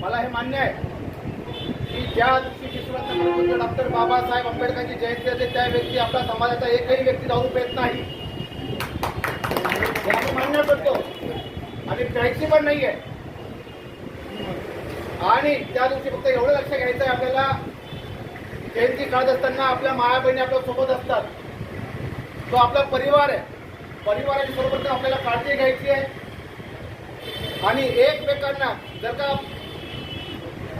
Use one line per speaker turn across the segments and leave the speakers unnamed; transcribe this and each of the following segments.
मला हे मान्य आहे की ज्या दिवशी विश्वरत्न डॉक्टर बाबासाहेब आंबेडकरांची जयंती असते त्या व्यक्ती आपल्या समाजाचा एकही व्यक्ती दारू पेत नाही, हे आम्ही मान्य करतो आणि प्यायची पण नाही आहे. आणि त्या दिवशी फक्त एवढं लक्ष घ्यायचं आहे आपल्याला, जयंती काढत असताना आपल्या माया बहिणी आपल्या सोबत असतात, तो आपला परिवार आहे, परिवाराच्या सोबत आपल्याला काळजी घ्यायची आहे. आणि एकमेकांना जर का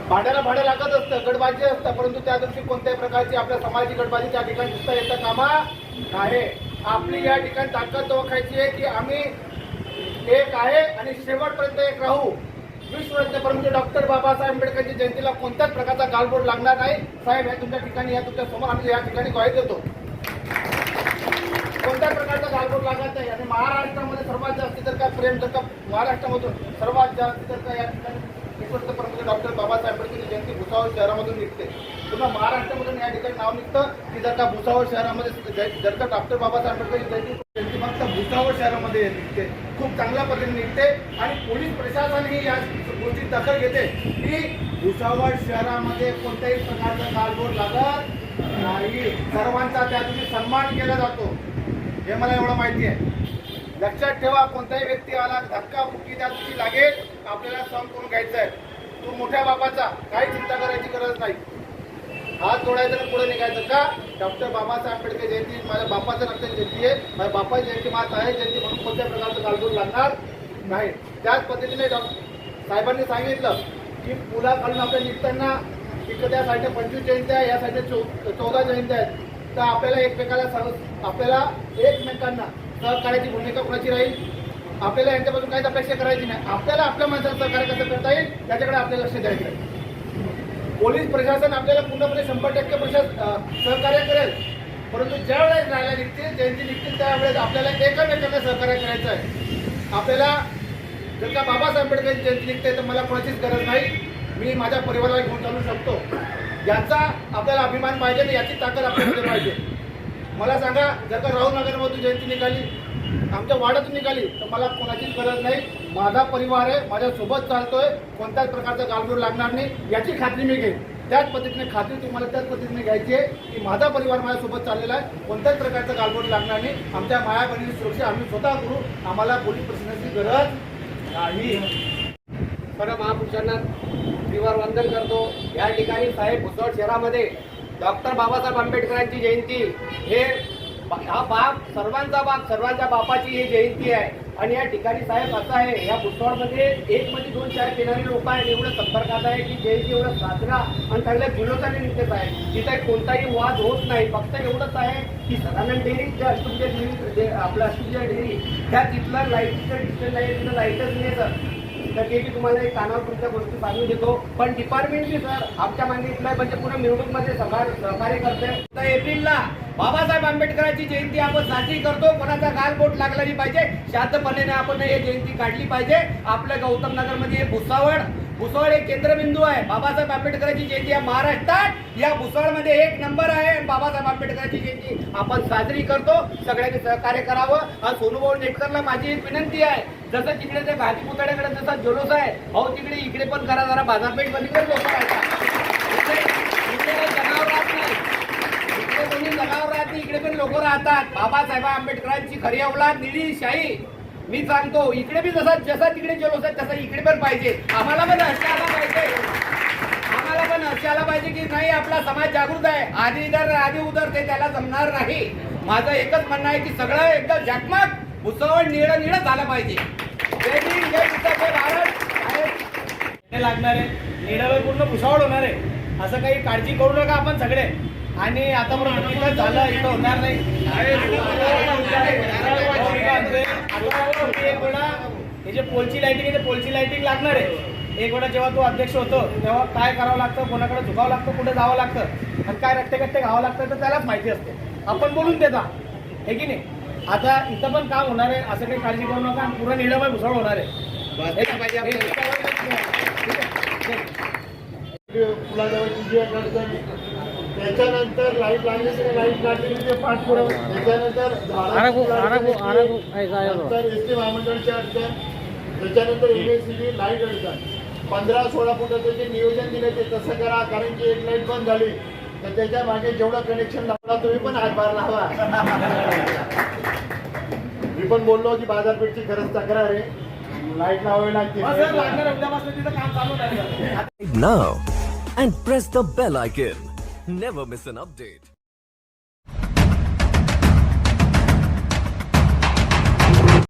भाड्याला भाडं लागत असतं, गडबाजी असतं, परंतु त्या दिवशी कोणत्याही प्रकारची आपल्या समाजाची गडबाजी त्या ठिकाणी दिसता येता कामा नाही. आपली या ठिकाणी ताकद ओळखायची आहे की आम्ही एक आहे आणि शेवटपर्यंत एक राहू. विश्वरत्न परमपूज्य डॉक्टर बाबासाहेब आंबेडकरांची जयंतीला कोणत्याच प्रकारचा गालबोट लागणार नाही. साहेब, हे तुमच्या ठिकाणी या तुमच्या समोर आम्ही या ठिकाणी ग्वाही देतो, कोणत्याच प्रकारचा गालबोट लागत नाही. आणि महाराष्ट्रामध्ये सर्वात जास्त जर का प्रेम जर का महाराष्ट्रामधून सर्वात जास्त जर का या ठिकाणी विश्वरत्न परमपूज्य डॉक्टर बाबासाहेब आंबेडकरांची जयंती भुसावळ शहरामधून निघते. पुन्हा महाराष्ट्रामधून या ठिकाणी नाव निघतं की जर का भुसावळ शहरामध्ये जर का डॉक्टर बाबासाहेब आंबेडकरांची जयंती फक्त भुसावळ शहरामध्ये निघते, खूप चांगल्या पद्धतीने निघते. आणि पोलीस प्रशासनही या गोष्टी दखल घेते की भुसावळ शहरामध्ये कोणत्याही प्रकारचा गालबोट लागत नाही, सर्वांचा त्या दिवशी सन्मान केला जातो, हे मला एवढं माहिती आहे. लक्षात ठेवा, कोणताही व्यक्ती आला धक्काबुक्की त्या दिवशी लागेल, आपल्याला सहन करून घ्यायचं आहे. तो मोठ्या बापाचा, काही चिंता करायची गरज नाही. हात जोडायचं आणि पुढे निघायचं. का? डॉक्टर बाबासाहेब आंबेडकर जयंती माझ्या बापाचं रक्त जयंती आहे, माझ्या बापाची जयंती माझं आहे जयंती, म्हणून कोणत्या प्रकारचं गालबोट लागणार नाही. त्याच पद्धतीने साहेबांनी सांगितलं की पुलाखालून आपल्या निघताना तिकडे त्या साईडने 25 जयंत्या आहे, या साईडने 14 जयंत्या आहेत. तर आपल्याला एकमेकांना सहकार्याची भूमिका कोणाची राहील? आपल्याला यांच्यापासून काहीच अपेक्षा करायची नाही. आपल्याला आपल्या माणसाला सहकार्य कसं करता येईल त्याच्याकडे आपल्याला लक्ष द्यायचं आहे. पोलीस प्रशासन आपल्याला पूर्णपणे 100% सहकार्य करेल, परंतु ज्या वेळेस राहायला निघतील, जयंती निघतील, त्यावेळेस आपल्याला एकमेकांना सहकार्य करायचं आहे. आपल्याला जर का बाबासाहेब आंबेडकरांची जयंती निघते तर मला कोणाचीच गरज नाही, मी माझ्या परिवाराला घेऊन चालू शकतो. याचा आपल्याला अभिमान पाहिजे आणि याची ताकद आपल्यामध्ये पाहिजे. मला सांगा, जर का राहुल नगरमधून जयंती निघाली, आमच्या वाड्यातून निघाली, तर मला कोणाचीच गरज नाही. माझा परिवार आहे, माझ्यासोबत चालतोय, कोणत्याच प्रकारचा गालबोट लागणार नाही याची खात्री मी घेईन. त्याच पद्धतीने खात्री तुम्हाला त्याच पद्धतीने घ्यायची आहे की माझा परिवार माझ्यासोबत चाललेला आहे, कोणत्याच प्रकारचा गालबोट लागणार नाही. आमच्या माया बहिणीची सुरक्षा आम्ही स्वतः करू, आम्हाला पोलीस प्रशासनाची गरज नाही.
सर्व महापुरुषांना त्रिवार वंदन करतो. या ठिकाणी साहेब भुसावळ शहरामध्ये डॉक्टर बाबासाहेब आंबेडकरांची जयंती हे हा बाप सर्वांचा बाप, सर्वांच्या बापाची ही जयंती आहे. आणि या ठिकाणी साहेब असं आहे, या भुसावळमध्ये एक म्हणजे 2 चाय पिणारी लोक आहेत, एवढं संपर्कात आहे की जयंती एवढं साजरा आणि चांगल्या विनोदाने निघत आहे. तिथे कोणताही वाद होत नाही. फक्त एवढंच आहे की सदानंद डेअरी ज्या अष्टुंजय डेअरी, आपलं अष्टुंजय डेअरी, त्या तिथलं लाईटचं डिस्टन्स आहे, तिथं लाईटच नाही सर. तर ते मी तुम्हाला एक कानावर तुमच्या गोष्टी सांगून देतो. पण डिपार्टमेंटली सर आमच्या मागे इथलं म्हणजे पूर्ण मिरवणूकमध्ये सहकार्य करते. एप्रिलला बाबासाहेब आंबेडकरांची जयंती आपण साजरी करतो. कोणाचा गालबोट लागला नाही पाहिजे, शांतपणे आपण हे जयंती काढली पाहिजे. आपल्या गौतम नगरमध्ये भुसावळ एक केंद्रबिंदू आहे. बाबासाहेब आंबेडकरांची जयंती या महाराष्ट्रात या भुसावळमध्ये 1 नंबर आहे. बाबासाहेब आंबेडकरांची जयंती आपण साजरी करतो. सगळ्यांनी सहकार्य करावं. आणि सोनूभाऊ नेटकरला माझी एक विनंती आहे, जसं तिकडे त्या घाटी पुतळ्याकडे जसा जल्लोष आहे, भाऊ तिकडे इकडे पण करा जरा. बाजारपेठ मध्ये लोक राहतात, इकडे जनावर राहत नाही, इकडे कोणी जनावर राहत नाही, इकडे पण लोक राहतात. बाबासाहेब आंबेडकरांची खरी अवलाद निळी शाही. मी सांगतो, इकडे बी जसा तिकडे जल्लोष आहे तसा इकडे पण पाहिजे. आम्हाला पण हर्ष आला पाहिजे, आम्हाला पण हर्ष आला पाहिजे की नाही आपला समाज जागृत आहे. आधी इधर आधी उधर ते त्याला जमणार नाही. माझं एकच म्हणणं आहे की सगळं एकदम झकमक भुसावळ निळं निळं झालं पाहिजे. जय भीम, जय भुसावळ, भारत
लागणार आहे. निळं पूर्ण भुसावळ होणार आहे, असं काही काळजी करू नका आपण सगळे. आणि आतापर्यंत इथं झालं, इथं होणार नाही. एक वेळा हे जे पोलची लाईटिंग आहे, पोलची लाईटिंग लागणार आहे. एक वेळा जेव्हा तो अध्यक्ष होतो तेव्हा काय करावं लागतं, कोणाकडे झुकावं लागतं, कुठे जावं लागतं आणि काय रट्टे घावं लागतं तर त्यालाच माहिती असते. आपण बोलून देता हे की नाही. आता इथं पण काम होणार आहे, असं काही काळजी करू नका. पूर्ण निळमय भुसावळ होणार आहे.
पुलाजवळची जी अडचण, त्याच्यानंतर लाईट लागली, लाईट काढली ते पाठपुरावा, त्याच्यानंतर नंतर एस टी महामंडळची अडचण, त्याच्यानंतर MSCB लाईट अडचण. 15-16 फुटाचं जे नियोजन दिलं ते तसं करा, कारण की एक लाईट बंद झाली तर त्याच्या मागे जेवढं कनेक्शन लावला तुम्ही पण हातभार लावा. मी पण बोललो की बाजारपेठची खरंच तक्रार आहे, लाईट लावावी लागते.
हो सर, लागणार आहे. उद्यापासून तिथं काम चालू नाही.
now and press the bell icon. Never miss an update.